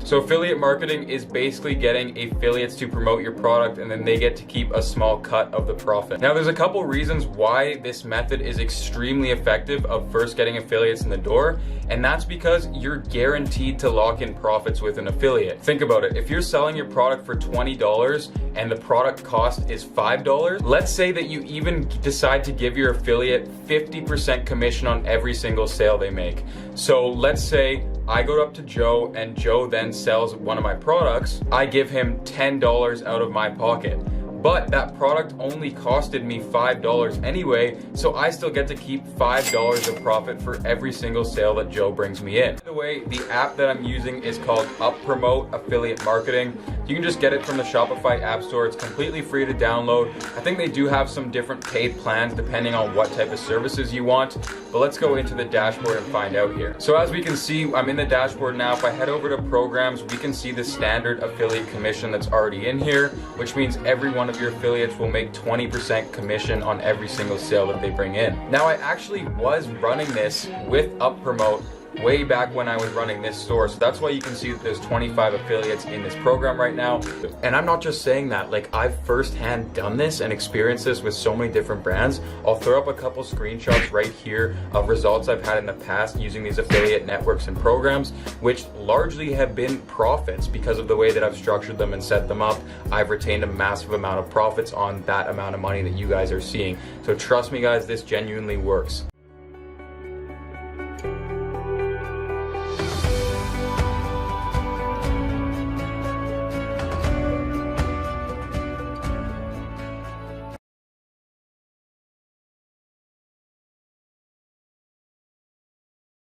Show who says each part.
Speaker 1: So affiliate marketing is basically getting affiliates to promote your product, and then they get to keep a small cut of the profit. Now, there's a couple reasons why this method is extremely effective of first getting affiliates in the door, and that's because you're guaranteed to lock in profits with an affiliate. Think about it. If you're selling your product for $20 and the product cost is $5, let's say that you even decide to give your affiliate 50% commission on every single sale they make. So let's say I go up to Joe and Joe then sells one of my products. I give him $10 out of my pocket. But that product only costed me $5 anyway, so I still get to keep $5 of profit for every single sale that Joe brings me in. By the way, the app that I'm using is called UpPromote Affiliate Marketing. You can just get it from the Shopify App Store. It's completely free to download. I think they do have some different paid plans depending on what type of services you want, but let's go into the dashboard and find out here. So as we can see, I'm in the dashboard now. If I head over to programs, we can see the standard affiliate commission that's already in here, which means every one of your affiliates will make 20% commission on every single sale that they bring in. Now, I actually was running this with UpPromote way back when I was running this store. So that's why you can see that there's 25 affiliates in this program right now. And I'm not just saying that, like, I've firsthand done this and experienced this with so many different brands. I'll throw up a couple screenshots right here of results I've had in the past using these affiliate networks and programs, which largely have been profits because of the way that I've structured them and set them up. I've retained a massive amount of profits on that amount of money that you guys are seeing. So trust me guys, this genuinely works.